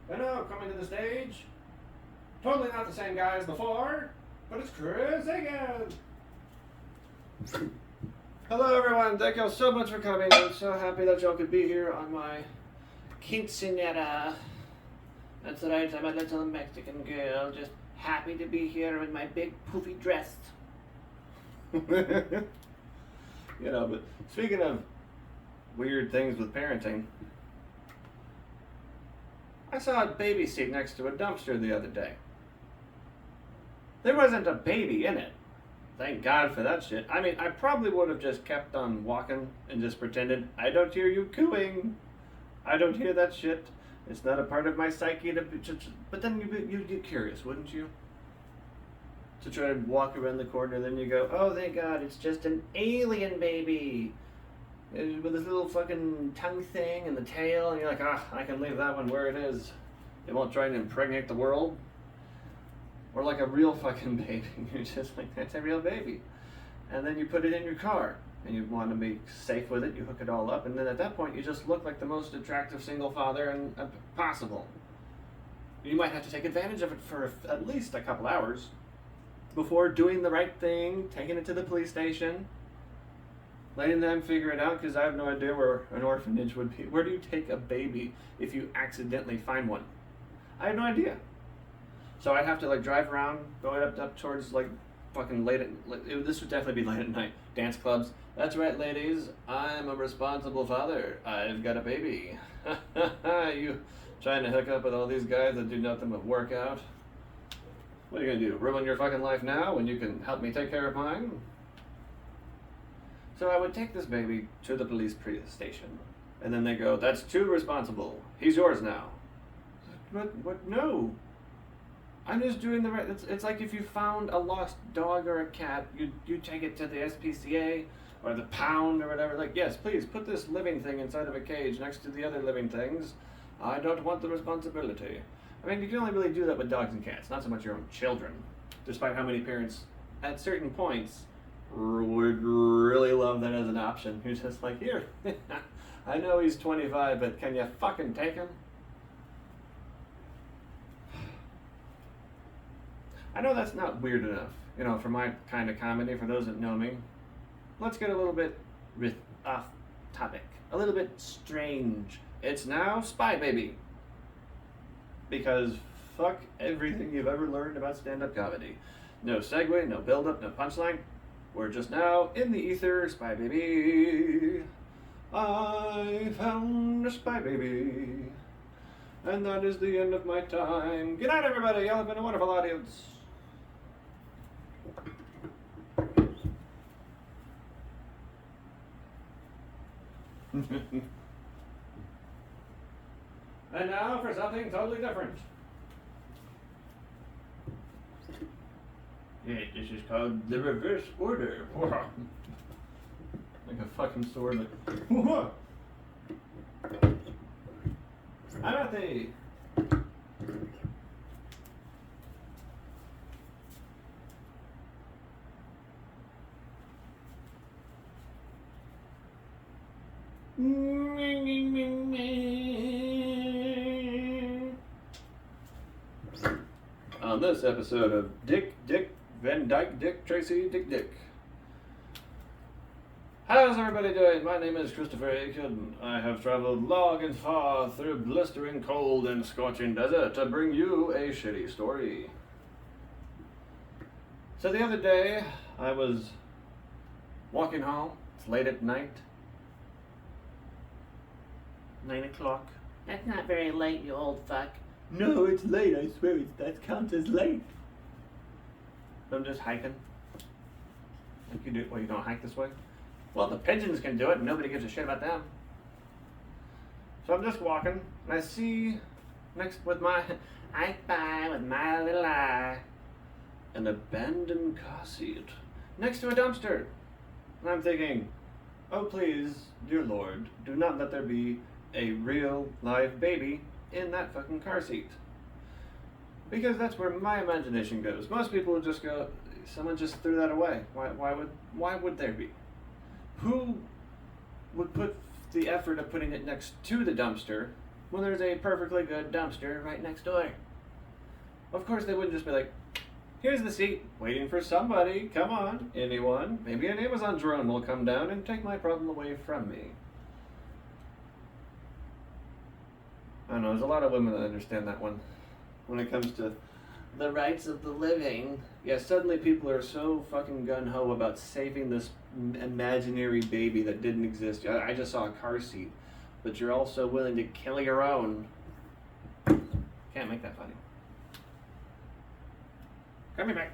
And now, coming to the stage, totally not the same guy as before, but it's Chris again. Hello, everyone. Thank you all so much for coming. I'm so happy that y'all could be here on my quinceanera. That's right, I'm a little Mexican girl, just happy to be here in my big poofy dress. But speaking of weird things with parenting, I saw a baby seat next to a dumpster the other day. There wasn't a baby in it. Thank God for that shit. I mean, I probably would have just kept on walking and just pretended, I don't hear you cooing. I don't hear that shit. It's not a part of my psyche to but then you'd get curious, wouldn't you? To try to walk around the corner, then you go, oh, thank God, it's just an alien baby. With this little fucking tongue thing and the tail, and you're like, I can leave that one where it is. It won't try and impregnate the world. Or like a real fucking baby. You're just like, that's a real baby. And then you put it in your car, and you want to be safe with it, you hook it all up, and then at that point you just look like the most attractive single father possible. You might have to take advantage of it for at least a couple hours before doing the right thing, taking it to the police station, letting them figure it out, because I have no idea where an orphanage would be. Where do you take a baby if you accidentally find one? I have no idea. So I'd have to drive around, going up towards fucking this would definitely be late at night. Dance clubs. That's right, ladies. I'm a responsible father. I've got a baby. You trying to hook up with all these guys that do nothing but work out? What are you gonna do? Ruin your fucking life now when you can help me take care of mine? So I would take this baby to the police station, and then they go, that's too responsible. He's yours now. What? No. I'm just doing the right. It's like if you found a lost dog or a cat, you take it to the SPCA or the pound or whatever. Yes, please put this living thing inside of a cage next to the other living things. I don't want the responsibility. I mean, you can only really do that with dogs and cats, not so much your own children. Despite how many parents, at certain points, would really love that as an option. You're just like, here, I know he's 25, but can you fucking take him? I know that's not weird enough, for my kind of comedy, for those that know me. Let's get a little bit off topic, a little bit strange. It's now Spy Baby. Because fuck everything you've ever learned about stand-up comedy. No segue, no build-up, no punchline. We're just now in the ether, Spy Baby. I found a Spy Baby. And that is the end of my time. Good night, everybody. Y'all have been a wonderful audience. And now for something totally different. Yeah, this is called the reverse order. Like a fucking sword. I'm at the... On this episode of Dick Van Dyke Dick Tracy Dick. How's everybody doing? My name is Christopher Aiken. I have traveled long and far through blistering cold and scorching desert to bring you a shitty story. So the other day, I was walking home. It's late at night. 9 o'clock. That's not very late, you old fuck. No, it's late. I swear that counts as late. I'm just hiking. Like you do. Well, you don't hike this way? Well, the pigeons can do it, and nobody gives a shit about them. So I'm just walking, and I see I spy with my little eye an abandoned car seat next to a dumpster. And I'm thinking, oh please, dear Lord, do not let there be a real live baby in that fucking car seat. Because that's where my imagination goes. Most people would just go, someone just threw that away. Why would there be? Who would put the effort of putting it next to the dumpster when there's a perfectly good dumpster right next door? Of course, they wouldn't just be like, here's the seat, waiting for somebody, come on, anyone. Maybe an Amazon drone will come down and take my problem away from me. I don't know, there's a lot of women that understand that one. When it comes to the rights of the living, yeah, suddenly people are so fucking gung-ho about saving this imaginary baby that didn't exist. I just saw a car seat, but you're also willing to kill your own. Can't make that funny. Come here back.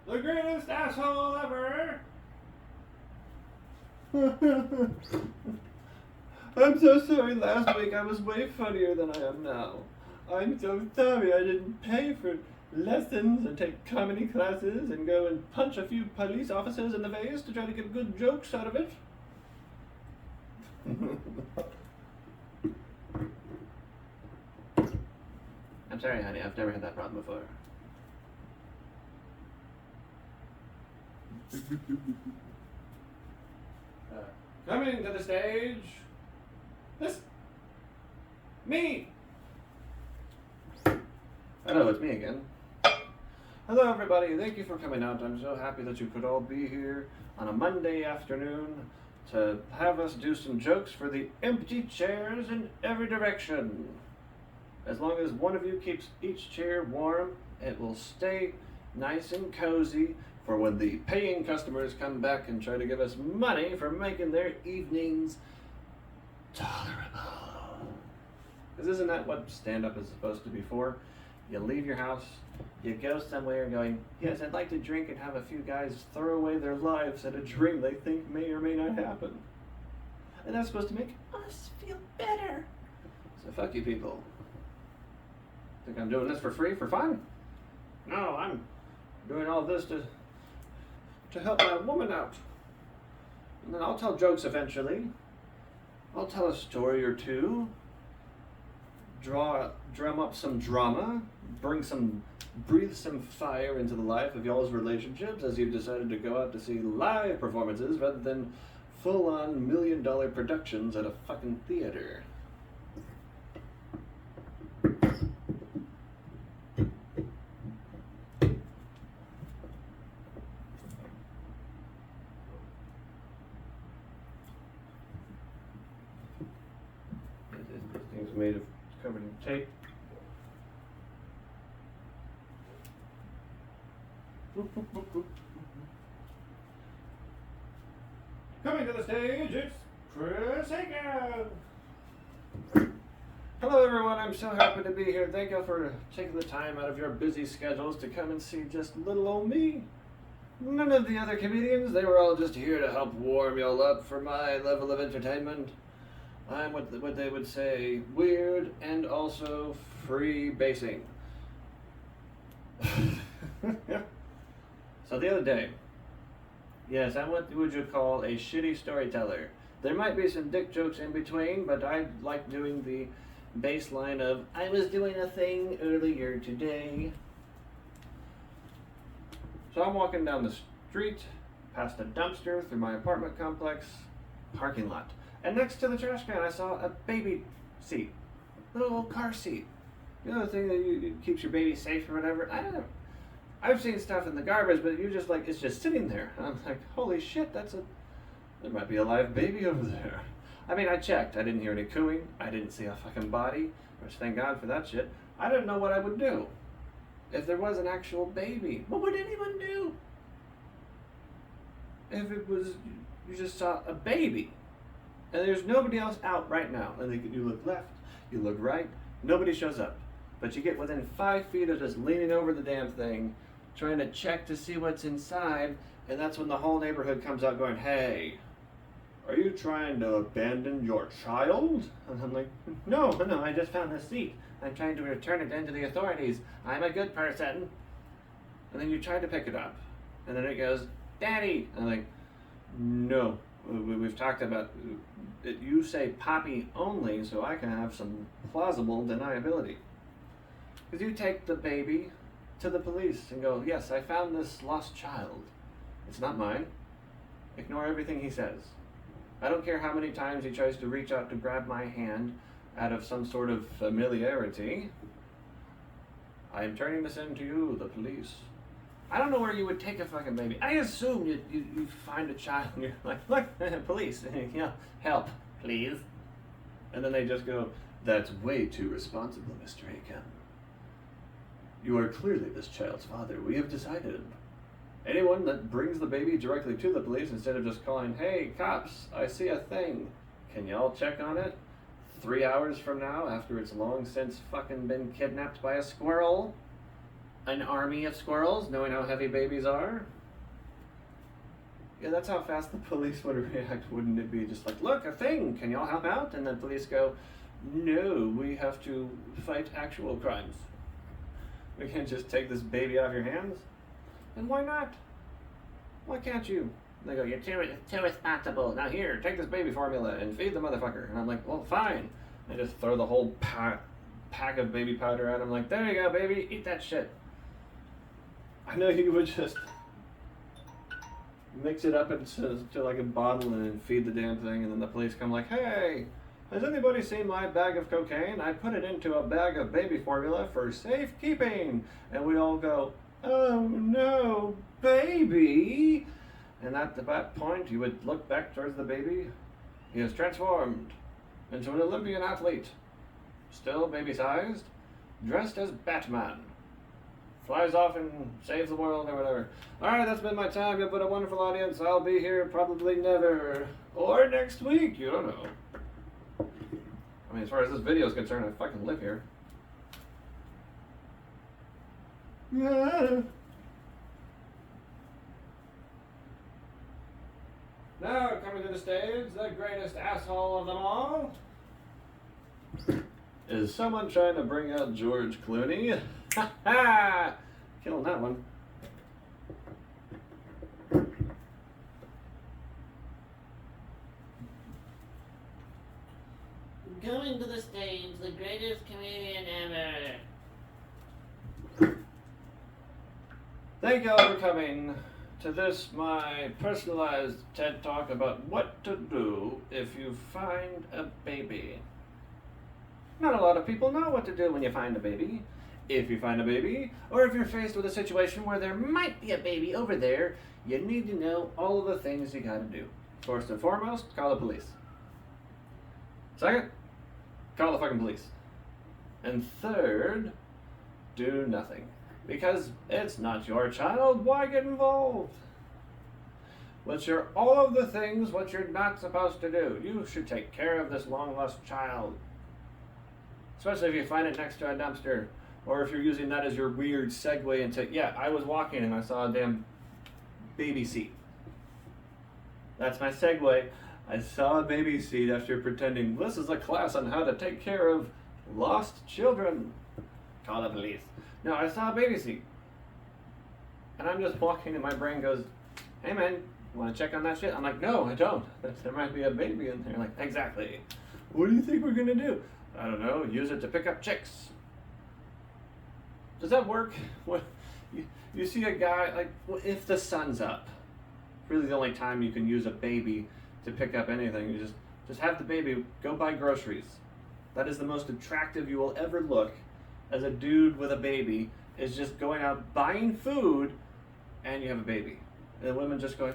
The greatest asshole ever! I'm so sorry, last week I was way funnier than I am now. I'm so sorry I didn't pay for lessons or take comedy classes and go and punch a few police officers in the face to try to get good jokes out of it. I'm sorry, honey, I've never had that problem before. Coming to the stage, me! Hello, it's me again. Hello, everybody. Thank you for coming out. I'm so happy that you could all be here on a Monday afternoon to have us do some jokes for the empty chairs in every direction. As long as one of you keeps each chair warm, it will stay nice and cozy for when the paying customers come back and try to give us money for making their evenings tolerable. Because isn't that what stand-up is supposed to be for? You leave your house, you go somewhere going, yes, I'd like to drink and have a few guys throw away their lives at a dream they think may or may not happen. And that's supposed to make us feel better. So fuck you people. Think I'm doing this for free, for fun? No, I'm doing all this to help my woman out. And then I'll tell jokes eventually. I'll tell a story or two. Drum up some drama, breathe some fire into the life of y'all's relationships as you've decided to go out to see live performances rather than full-on $1 million productions at a fucking theater. This thing's made of covered in tape. Coming to the stage, it's Chris Aiken. Hello everyone, I'm so happy to be here. Thank you for taking the time out of your busy schedules to come and see just little old me. None of the other comedians, they were all just here to help warm y'all up for my level of entertainment. I'm what they would say weird and also free basing. So the other day, yes, I'm what would you call a shitty storyteller. There might be some dick jokes in between, but I like doing the baseline of I was doing a thing earlier today. So I'm walking down the street, past a dumpster, through my apartment complex, parking lot. And next to the trash can, I saw a baby seat, little car seat. You know the thing that keeps your baby safe or whatever? I don't know. I've seen stuff in the garbage, but you're just like, it's just sitting there. And I'm like, holy shit, there might be a live baby over there. I mean, I checked. I didn't hear any cooing. I didn't see a fucking body, which thank God for that shit. I didn't know what I would do if there was an actual baby. What would anyone do if it was, you just saw a baby? And there's nobody else out right now. And you look left, you look right, nobody shows up. But you get within 5 feet of just leaning over the damn thing, trying to check to see what's inside, and that's when the whole neighborhood comes out going, hey, are you trying to abandon your child? And I'm like, no, I just found this seat. I'm trying to return it into the authorities. I'm a good person. And then you try to pick it up, and then it goes, Daddy. And I'm like, no. We've talked about it. You say Poppy only, so I can have some plausible deniability. Because you take the baby to the police and go, yes, I found this lost child. It's not mine. Ignore everything he says. I don't care how many times he tries to reach out to grab my hand out of some sort of familiarity. I am turning this in to you, the police. I don't know where you would take a fucking baby. I assume you find a child and you're like, look, police, help, please. And then they just go, that's way too responsible, Mr. Aiken. You are clearly this child's father. We have decided. Anyone that brings the baby directly to the police instead of just calling, hey, cops, I see a thing. Can y'all check on it? 3 hours from now, after it's long since fucking been kidnapped by a squirrel? An army of squirrels, knowing how heavy babies are? Yeah, that's how fast the police would react, wouldn't it be? Just like, look, a thing, can y'all help out? And then police go, no, we have to fight actual crimes. We can't just take this baby off your hands. And why not? Why can't you? And they go, you're too responsible. Now here, take this baby formula and feed the motherfucker. And I'm like, well, fine. I just throw the whole pack of baby powder at him. Like, there you go, baby, eat that shit. I know you would just mix it up into like a bottle and then feed the damn thing. And then the police come like, hey, has anybody seen my bag of cocaine? I put it into a bag of baby formula for safekeeping. And we all go, oh no, baby. And at that point, you would look back towards the baby. He is transformed into an Olympian athlete. Still baby-sized, dressed as Batman. Flies off and saves the world or whatever. Alright, that's been my time. You've been a wonderful audience. I'll be here probably never. Or next week, you don't know. I mean, as far as this video is concerned, I fucking live here. Now, coming to the stage, the greatest asshole of them all. Is someone trying to bring out George Clooney? Ha ha! Killing that one. Coming to the stage, the greatest comedian ever. Thank you all for coming to this, my personalized TED Talk about what to do if you find a baby. Not a lot of people know what to do when you find a baby. If you find a baby, or if you're faced with a situation where there might be a baby over there, you need to know all of the things you gotta do. First and foremost, call the police. Second, call the fucking police. And third, do nothing. Because it's not your child, why get involved? Which are all of the things what you're not supposed to do. You should take care of this long-lost child. Especially if you find it next to a dumpster. Or if you're using that as your weird segue into, yeah, I was walking and I saw a damn baby seat. That's my segue. I saw a baby seat after pretending this is a class on how to take care of lost children. Call the police. No, I saw a baby seat. And I'm just walking and my brain goes, hey man, you want to check on that shit? I'm like, no, I don't. There might be a baby in there. Like, exactly. What do you think we're going to do? I don't know, use it to pick up chicks. Does that work? What, you see a guy, like, if the sun's up, really the only time you can use a baby to pick up anything, you just have the baby go buy groceries. That is the most attractive you will ever look as a dude with a baby, is just going out buying food and you have a baby. And the women just going,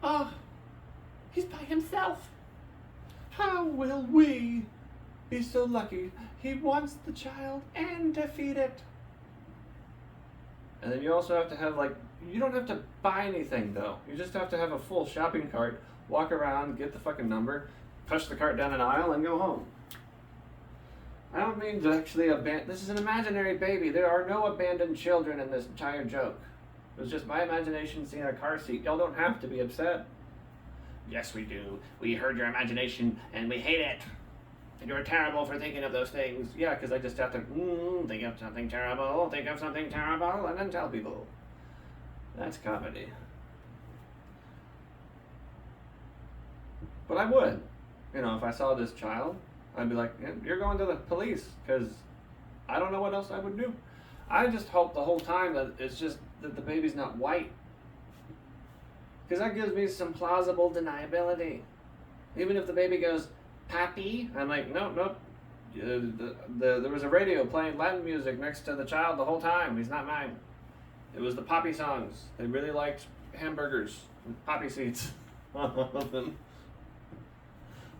oh, he's by himself. How will we be so lucky? He wants the child and to feed it. And then you also have to have, like, you don't have to buy anything though. You just have to have a full shopping cart, walk around, get the fucking number, push the cart down an aisle and go home. I don't mean to actually abandon, this is an imaginary baby. There are no abandoned children in this entire joke. It was just my imagination seeing a car seat. Y'all don't have to be upset. Yes, we do. We heard your imagination and we hate it. And you're terrible for thinking of those things. Yeah, because I just have to think of something terrible, and then tell people. That's comedy. But I would. You know, if I saw this child, I'd be like, yeah, you're going to the police, because I don't know what else I would do. I just hope the whole time that it's just that the baby's not white. Because that gives me some plausible deniability. Even if the baby goes, Pappy, I'm like, nope, nope. There was a radio playing Latin music next to the child the whole time. He's not mine. It was the Poppy songs. They really liked hamburgers with poppy seeds on them.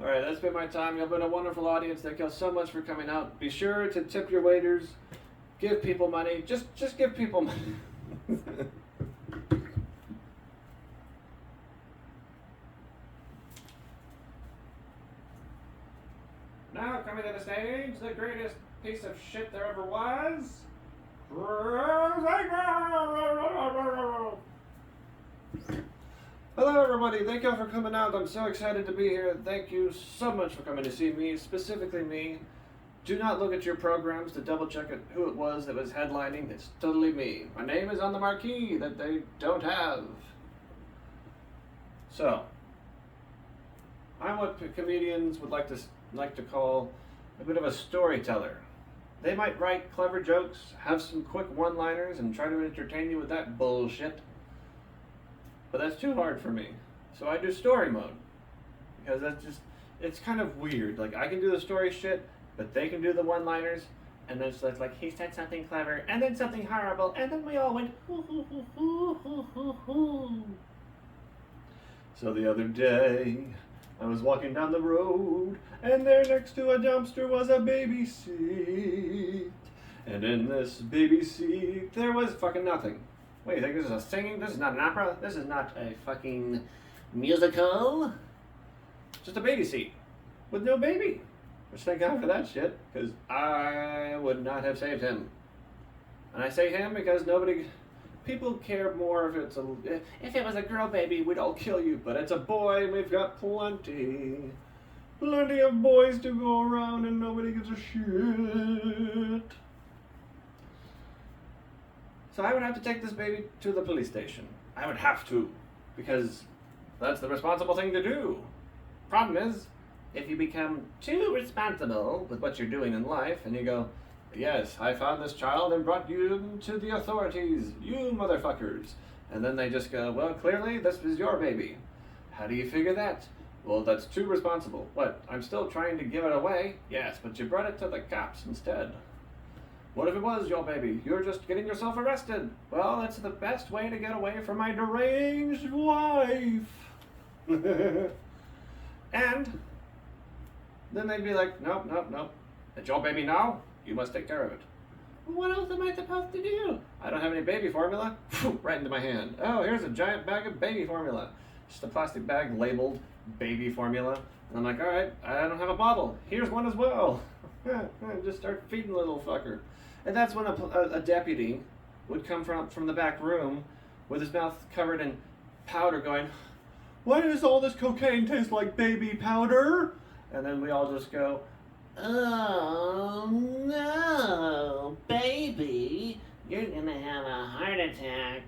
Alright, that's been my time. You've been a wonderful audience. Thank you all so much for coming out. Be sure to tip your waiters. Give people money. Just give people money. Now coming to the stage, the greatest piece of shit there ever was. Hello everybody, thank you all for coming out. I'm so excited to be here. Thank you so much for coming to see me, specifically me. Do not look at your programs to double check who it was that was headlining. It's totally me. My name is on the marquee that they don't have. So, I'm what comedians would like to call a bit of a storyteller. They might write clever jokes, have some quick one-liners, and try to entertain you with that bullshit. But that's too hard for me. So I do story mode. Because it's kind of weird. Like, I can do the story shit, but they can do the one-liners, and then it's like, he said something clever, and then something horrible, and then we all went, hoo, hoo, hoo, hoo, hoo, hoo, hoo. So the other day, I was walking down the road, and there next to a dumpster was a baby seat. And in this baby seat, there was fucking nothing. Wait, you think this is a singing? This is not an opera? This is not a fucking musical? Just a baby seat. With no baby. Which thank God for that shit, because I would not have saved him. And I say him because people care more if it was a girl baby, we'd all kill you. But it's a boy, and we've got plenty of boys to go around, and nobody gives a shit. So I would have to take this baby to the police station. I would have to, because that's the responsible thing to do. Problem is, if you become too responsible with what you're doing in life, and you go, yes, I found this child and brought you to the authorities, you motherfuckers. And then they just go, well, clearly this is your baby. How do you figure that? Well, that's too responsible. What, I'm still trying to give it away? Yes, but you brought it to the cops instead. What if it was your baby? You're just getting yourself arrested. Well, that's the best way to get away from my deranged wife. And then they'd be like, nope, nope, nope. It's your baby now. You must take care of it. What else am I supposed to do? I don't have any baby formula. Right into my hand. Oh, here's a giant bag of baby formula. Just a plastic bag labeled baby formula. And I'm like, all right, I don't have a bottle. Here's one as well. Just start feeding the little fucker. And that's when a deputy would come from the back room with his mouth covered in powder going, why does all this cocaine taste like baby powder? And then we all just go, oh no, baby, you're gonna have a heart attack.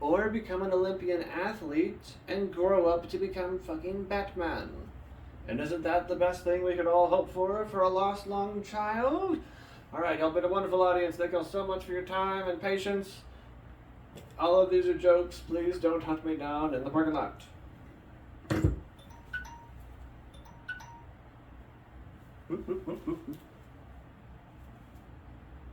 Or become an Olympian athlete and grow up to become fucking Batman. And isn't that the best thing we could all hope for a lost long child? Alright, y'all been a wonderful audience. Thank y'all so much for your time and patience. All of these are jokes. Please don't hunt me down in the parking lot.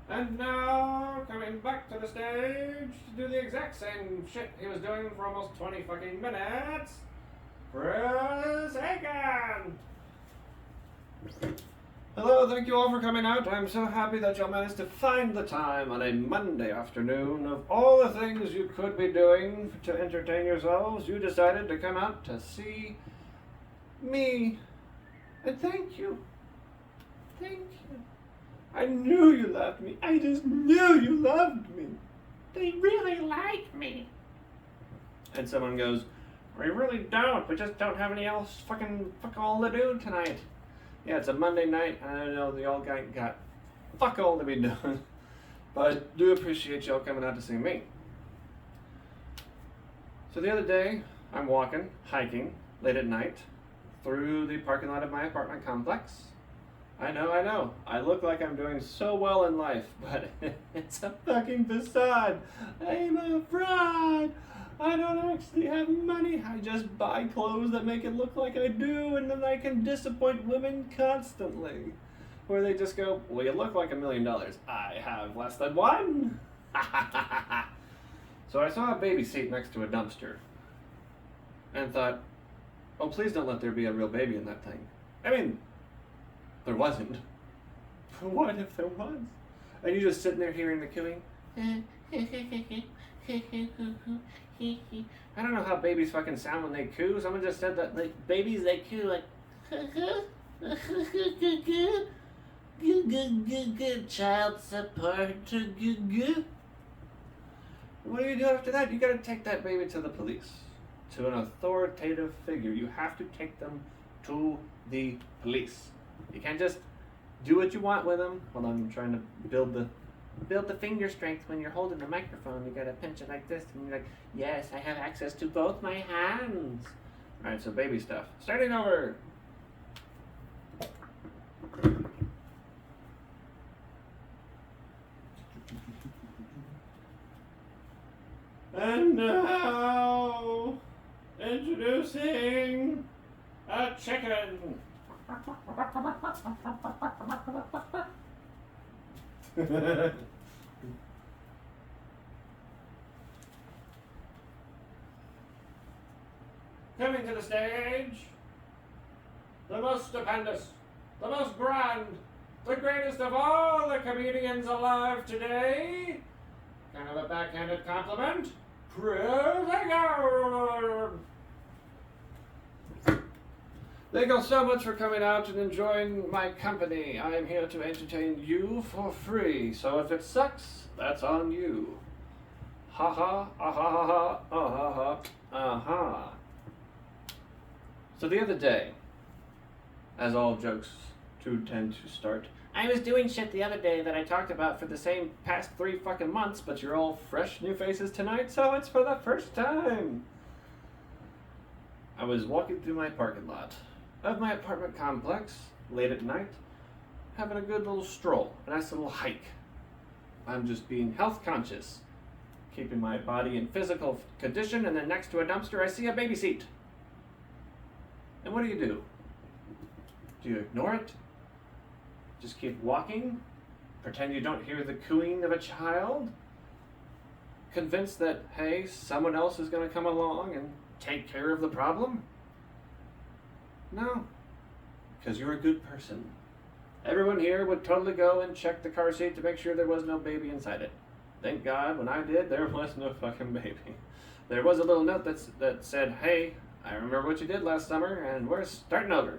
And now, coming back to the stage to do the exact same shit he was doing for almost 20 fucking minutes, Chris Hagan! Hello, thank you all for coming out. I'm so happy that y'all managed to find the time on a Monday afternoon. Of all the things you could be doing to entertain yourselves, you decided to come out to see me. And thank you. Thank you. I knew you loved me. I just knew you loved me. They really like me. And someone goes, we really don't. We just don't have any else fuck all to do tonight. Yeah, it's a Monday night, and I know the old guy got fuck all to be done. But I do appreciate y'all coming out to see me. So the other day, I'm hiking, late at night, through the parking lot of my apartment complex. I know. I look like I'm doing so well in life, but it's a fucking facade. I'm a fraud. I don't actually have money. I just buy clothes that make it look like I do, and then I can disappoint women constantly. Where they just go, well, you look like $1 million. I have less than one. So I saw a baby seat next to a dumpster and thought, oh, please don't let there be a real baby in that thing. I mean, there wasn't. What if there was? And you're just sitting there hearing the cooing. I don't know how babies fucking sound when they coo. Someone just said that like babies they coo like child support. What do you do after that? You gotta take that baby to the police. To an authoritative figure. You have to take them to the police. You can't just do what you want with them. Well, I'm trying to build the finger strength when you're holding the microphone. You gotta pinch it like this, and you're like, yes, I have access to both my hands. Alright, so baby stuff. Starting over. And now, introducing a chicken. Coming to the stage, the most stupendous, the most grand, the greatest of all the comedians alive today. Kind of a backhanded compliment. Chris Hager. Thank you so much for coming out and enjoying my company. I am here to entertain you for free. So if it sucks, that's on you. Ha ha, ah ha ha ha, ah ha ha, aha. So the other day, as all jokes do tend to start, I was doing shit the other day that I talked about for the same past 3 fucking months, but you're all fresh new faces tonight, so it's for the first time. I was walking through my parking lot of my apartment complex late at night, having a good little stroll, a nice little hike. I'm just being health conscious, keeping my body in physical condition, and then next to a dumpster I see a baby seat. And what do? Do you ignore it? Just keep walking? Pretend you don't hear the cooing of a child? Convinced that, hey, someone else is going to come along and take care of the problem? No, because you're a good person. Everyone here would totally go and check the car seat to make sure there was no baby inside it. Thank God, when I did, there was no fucking baby. There was a little note that said, hey, I remember what you did last summer, and we're starting over.